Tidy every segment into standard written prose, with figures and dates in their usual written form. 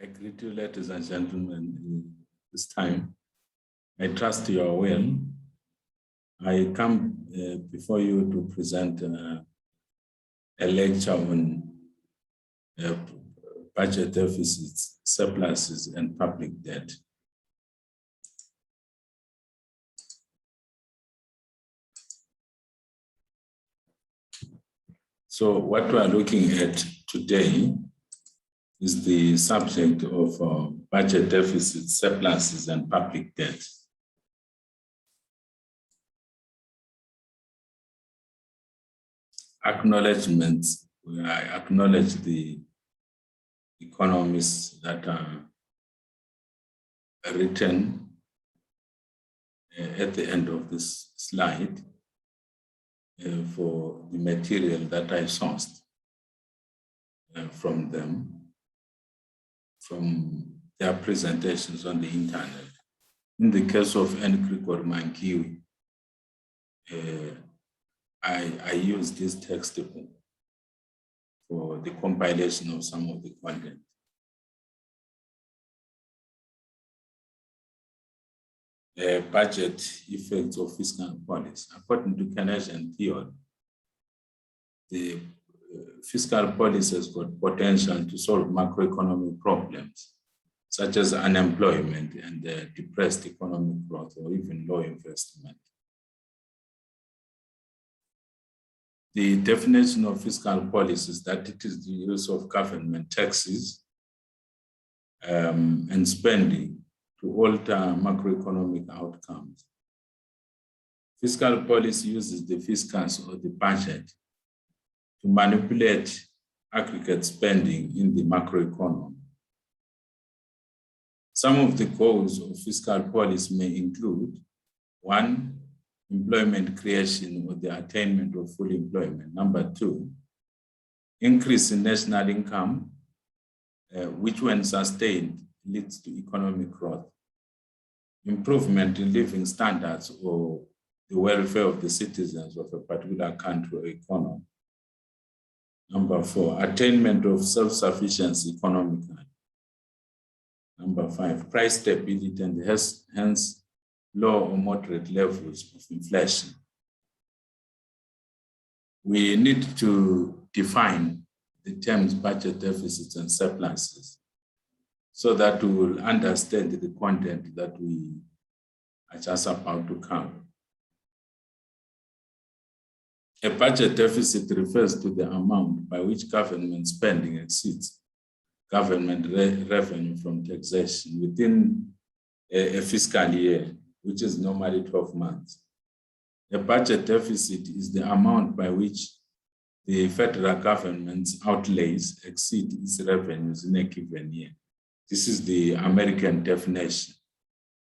I greet you, ladies and gentlemen, this time. I trust you are well. I come before you to present a lecture on budget deficits, surpluses, and public debt. So what we are looking at today is the subject of budget deficits, surpluses, and public debt. Acknowledgements. I acknowledge the economists that are written at the end of this slide for the material that I sourced from them, from their presentations on the internet. In the case of Nkrigo Mankiwi, I used this textbook for the compilation of some of the content. Budget effects of fiscal policy. According to Keynesian theory, the fiscal policy has got potential to solve macroeconomic problems, such as unemployment and depressed economic growth or even low investment. The definition of fiscal policy is that it is the use of government taxes and spending to alter macroeconomic outcomes. Fiscal policy uses the fiscus or the budget to manipulate aggregate spending in the macroeconomy. Some of the goals of fiscal policy may include: 1, employment creation or the attainment of full employment. Number 2, increase in national income, which when sustained leads to economic growth. Improvement in living standards or the welfare of the citizens of a particular country or economy. Number 4, attainment of self-sufficiency economically. Number 5, price stability and hence low or moderate levels of inflation. We need to define the terms budget deficits and surpluses so that we will understand the content that we are just about to cover. A budget deficit refers to the amount by which government spending exceeds government revenue from taxation within a fiscal year, which is normally 12 months. A budget deficit is the amount by which the federal government's outlays exceed its revenues in a given year. This is the American definition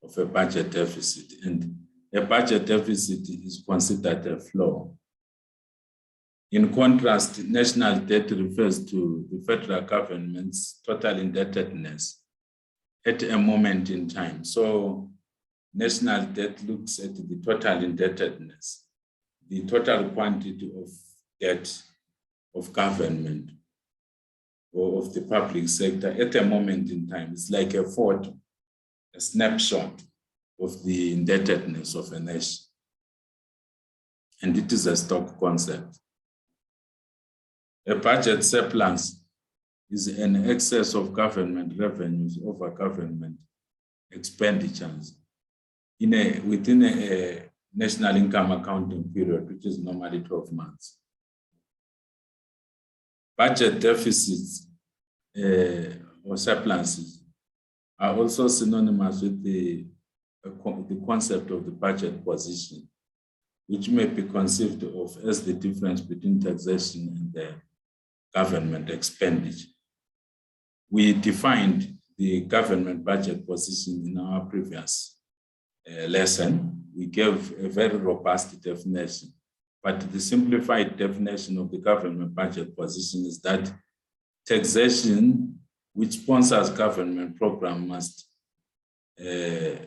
of a budget deficit, and a budget deficit is considered a flaw. In contrast, national debt refers to the federal government's total indebtedness at a moment in time. So national debt looks at the total indebtedness, the total quantity of debt of government or of the public sector at a moment in time. It's like a photo, a snapshot of the indebtedness of a nation. And it is a stock concept. A budget surplus is an excess of government revenues over government expenditures within a national income accounting period, which is normally 12 months. Budget deficits or surpluses are also synonymous with the concept of the budget position, which may be conceived of as the difference between taxation and the government expenditure. We defined the government budget position in our previous lesson. We gave a very robust definition, but the simplified definition of the government budget position is that taxation which sponsors government program must be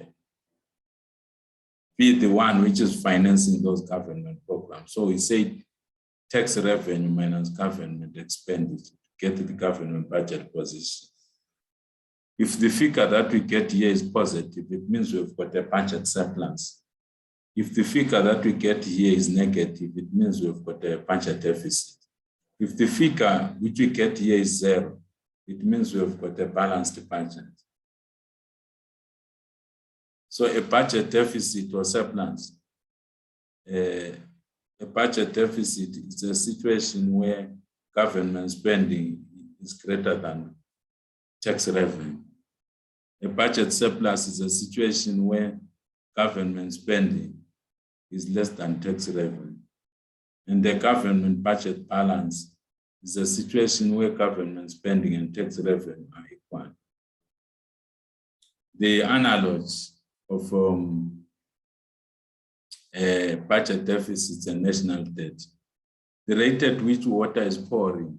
the one which is financing those government programs. So we say tax revenue minus government expenditure to get the government budget position. If the figure that we get here is positive, it means we've got a budget surplus. If the figure that we get here is negative, it means we've got a budget deficit. If the figure which we get here is 0, it means we've got a balanced budget. So a budget deficit or surplus, a budget deficit is a situation where government spending is greater than tax revenue. A budget surplus is a situation where government spending is less than tax revenue. And the government budget balance is a situation where government spending and tax revenue are equal. The analogs of budget deficits and national debt, the rate at which water is pouring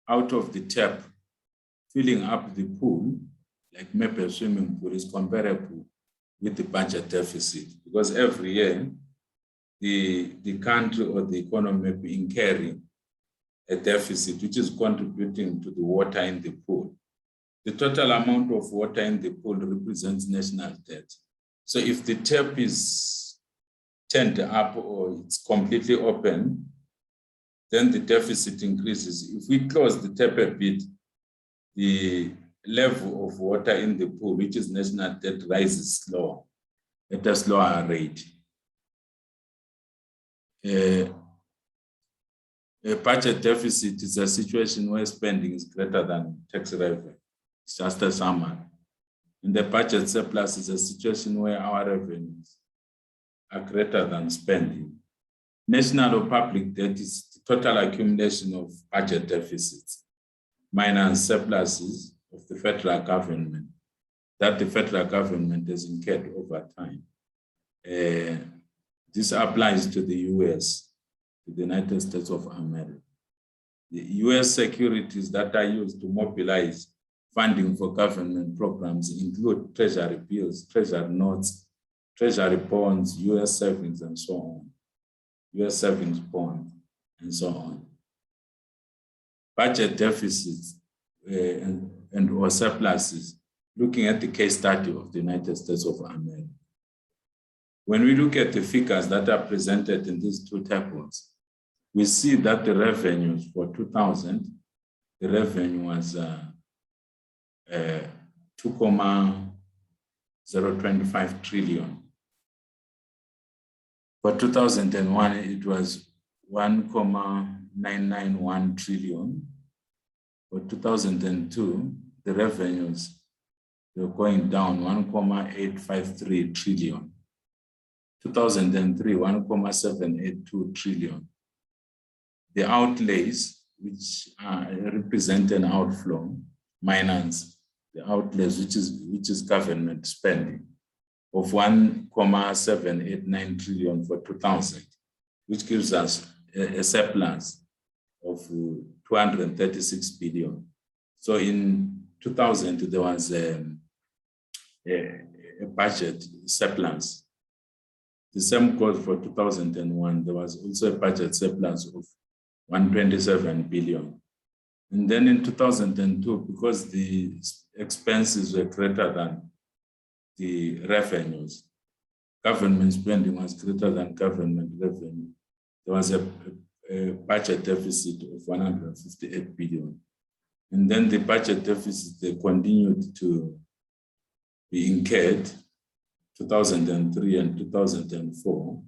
out of the tap, filling up the pool, like maybe a swimming pool, is comparable with the budget deficit, because every year the country or the economy may be incurring a deficit which is contributing to the water in the pool. The total amount of water in the pool represents national debt. So if the tap is turned up or it's completely open, then the deficit increases. If we close the tap a bit, the level of water in the pool, which is national debt, rises slower, at a slower rate. A budget deficit is a situation where spending is greater than tax revenue. It's just a summary. And the budget surplus is a situation where our revenues are greater than spending. National or public debt is the total accumulation of budget deficits minus surpluses of the federal government that the federal government has incurred over time. This applies to the US, to the United States of America. The US securities that are used to mobilize funding for government programs include treasury bills, treasury notes, treasury bonds, US savings, and so on. US savings bonds, and so on. Budget deficits and or surpluses, looking at the case study of the United States of America. When we look at the figures that are presented in these two tables, we see that the revenues for 2000, the revenue was 2,025 trillion. For 2001, it was 1,991 trillion. For 2002, the revenues were going down 1,853 trillion. 2003, 1,782 trillion. The outlays, which represent an outflow, minus the outlays, which is government spending, of 1,789 trillion for 2000, which gives us a surplus of 236 billion. So in 2000, there was a budget surplus. The same goes for 2001. There was also a budget surplus of 127 billion. And then in 2002, because the expenses were greater than the revenues, government spending was greater than government revenue, there was a budget deficit of 158 billion. And then the budget deficit, they continued to be incurred 2003 and 2004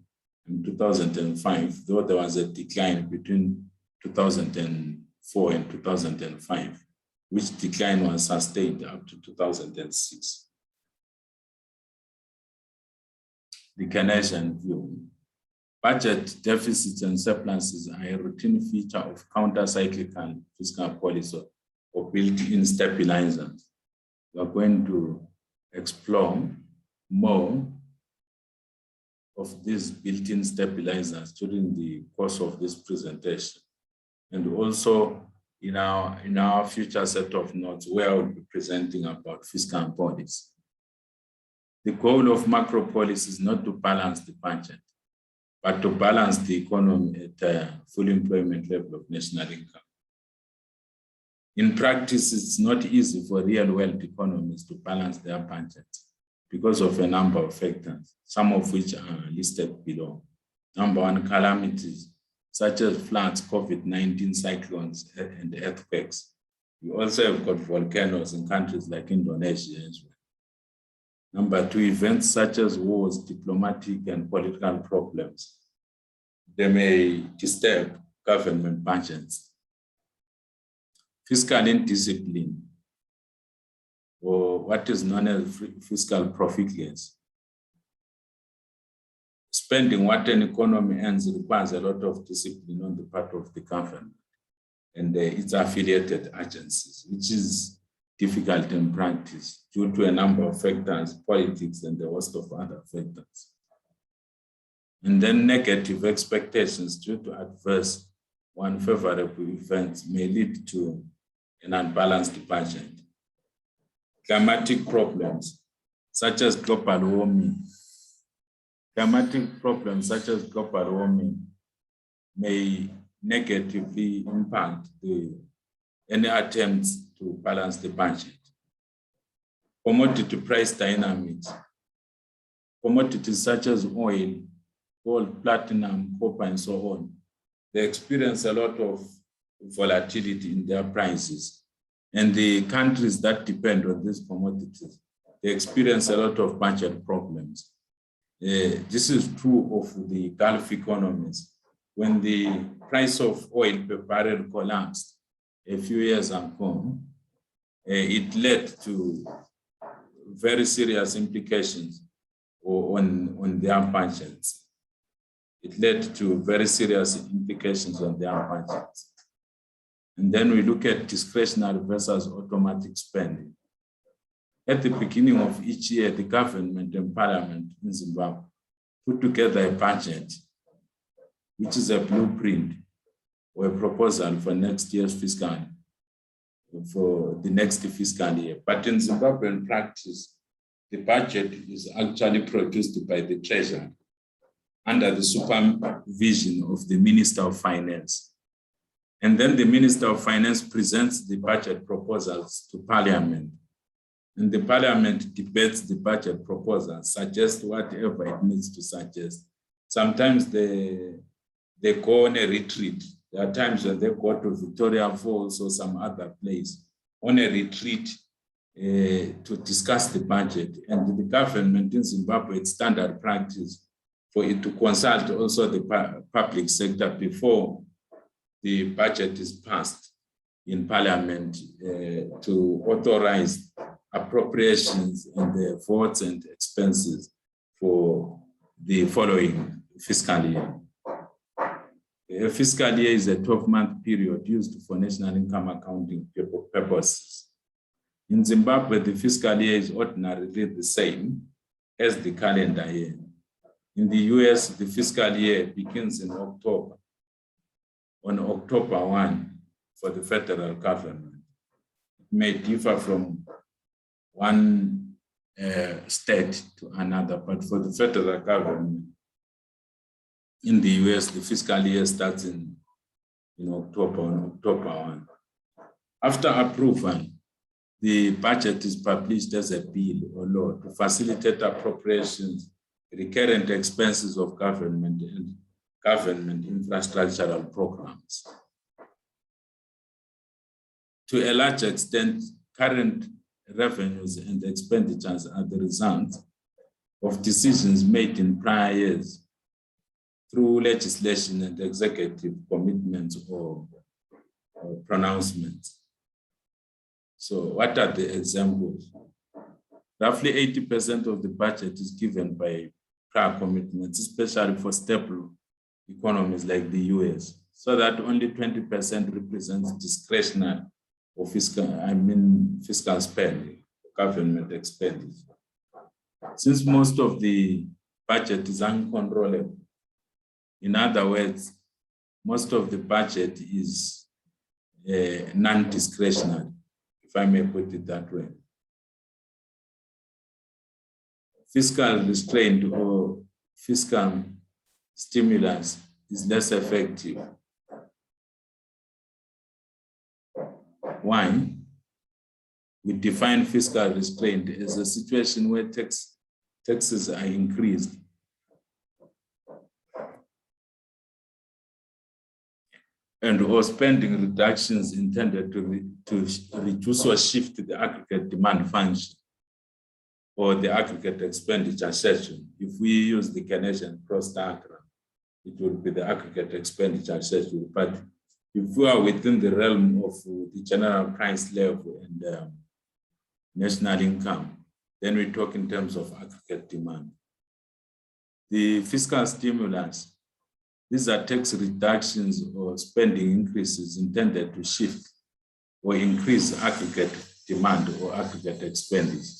and 2005, though there was a decline between 2004 and 2005, which decline was sustained up to 2006. The Keynesian view. Budget deficits and surpluses are a routine feature of counter-cyclical fiscal policy or built-in stabilizers. We are going to explore more of these built-in stabilizers during the course of this presentation. And also in our future set of notes where I will be presenting about fiscal policy. The goal of macro policy is not to balance the budget, but to balance the economy at a full employment level of national income. In practice, it's not easy for real world economies to balance their budgets because of a number of factors, some of which are listed below. Number one, calamities such as floods, COVID-19, cyclones, and earthquakes. We also have got volcanoes in countries like Indonesia as well. Number two, events such as wars, diplomatic and political problems. They may disturb government budgets. Fiscal indiscipline, or what is known as fiscal profligacy. Spending what an economy earns requires a lot of discipline on the part of the government and its affiliated agencies, which is difficult in practice due to a number of factors, politics, and the host of other factors. And then negative expectations due to adverse or unfavorable events may lead to an unbalanced budget. Climatic problems, such as global warming. Climatic problems such as global warming may negatively impact any attempts to balance the budget. Commodity price dynamics. Commodities such as oil, gold, platinum, copper, and so on, they experience a lot of volatility in their prices. And the countries that depend on these commodities, they experience a lot of budget problems. This is true of the Gulf economies. When the price of oil per barrel collapsed a few years ago, it led to very serious implications on their budgets. It led to very serious implications on their budgets. And then we look at discretionary versus automatic spending. At the beginning of each year, the government and parliament in Zimbabwe put together a budget, which is a blueprint or a proposal for next year's fiscal, for the next fiscal year. But in Zimbabwean practice, the budget is actually produced by the treasury under the supervision of the Minister of Finance. And then the Minister of Finance presents the budget proposals to Parliament. And the Parliament debates the budget proposals, suggests whatever it needs to suggest. Sometimes they go on a retreat. There are times when they go to Victoria Falls or some other place on a retreat to discuss the budget. And the government in Zimbabwe, it's standard practice for it to consult also the public sector before the budget is passed in Parliament to authorize appropriations and the votes and expenses for the following fiscal year. A fiscal year is a 12-month period used for national income accounting purposes. In Zimbabwe, the fiscal year is ordinarily the same as the calendar year. In the US, the fiscal year begins in October, on October 1 for the federal government. It may differ from one state to another, but for the federal government, in the US, the fiscal year starts in October, on October 1. After approval, the budget is published as a bill or law to facilitate appropriations, recurrent expenses of government, and government infrastructural programs. To a large extent, current revenues and expenditures are the result of decisions made in prior years through legislation and executive commitments or pronouncements. So what are the examples? Roughly 80% of the budget is given by prior commitments, especially for stable economies like the US, so that only 20% represents discretionary or fiscal spending, government expenditure. Since most of the budget is uncontrollable, in other words, most of the budget is non-discretionary, if I may put it that way. Fiscal restraint or fiscal stimulus is less effective. Why? We define fiscal restraint as a situation where taxes are increased and/or spending reductions intended to reduce or shift the aggregate demand function or the aggregate expenditure schedule. If we use the Keynesian cross diagram, it will be the aggregate expenditure schedule. But if we are within the realm of the general price level and national income, then we talk in terms of aggregate demand. The fiscal stimulus, these are tax reductions or spending increases intended to shift or increase aggregate demand or aggregate expenditure.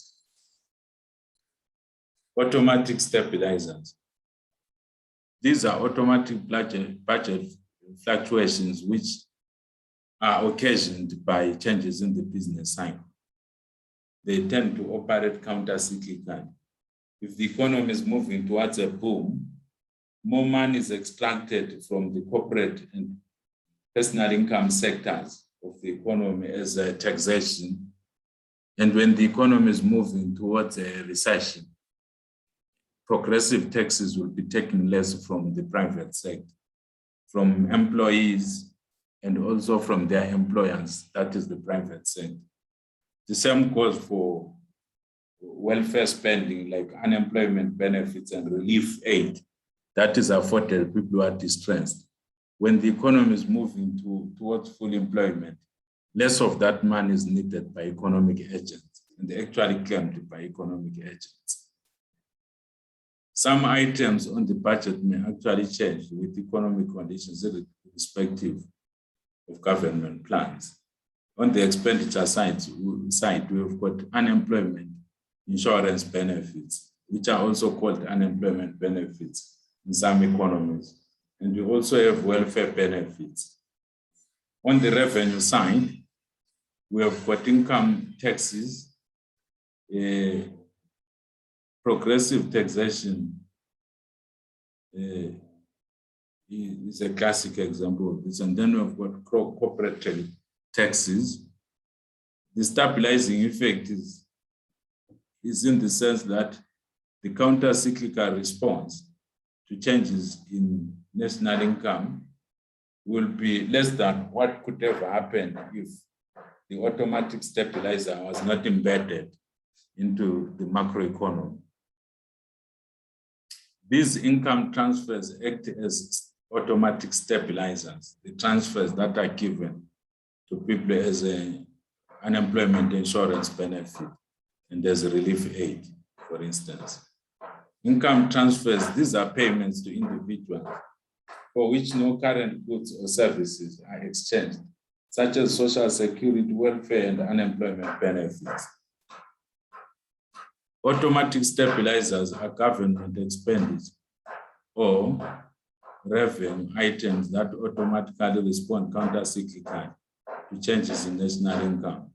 Automatic stabilizers. These are automatic budget fluctuations which are occasioned by changes in the business cycle. They tend to operate counter-cyclically. If the economy is moving towards a boom, more money is extracted from the corporate and personal income sectors of the economy as a taxation. And when the economy is moving towards a recession, progressive taxes will be taken less from the private sector, from employees, and also from their employers, that is the private sector. The same goes for welfare spending like unemployment benefits and relief aid that is afforded people who are distressed. When the economy is moving towards full employment, less of that money is needed by economic agents and actually claimed by economic agents. Some items on the budget may actually change with economic conditions irrespective of government plans. On the expenditure side, we've got unemployment insurance benefits, which are also called unemployment benefits in some economies. And we also have welfare benefits. On the revenue side, we have got income taxes, progressive taxation is a classic example of this. And then we've got corporate taxes. The stabilizing effect is in the sense that the counter-cyclical response to changes in national income will be less than what could have happened if the automatic stabilizer was not embedded into the macroeconomy. These income transfers act as automatic stabilizers, the transfers that are given to people as an unemployment insurance benefit and as a relief aid, for instance. Income transfers, these are payments to individuals for which no current goods or services are exchanged, such as social security, welfare, and unemployment benefits. Automatic stabilizers are government expenditure or revenue items that automatically respond counter-cyclically to changes in national income.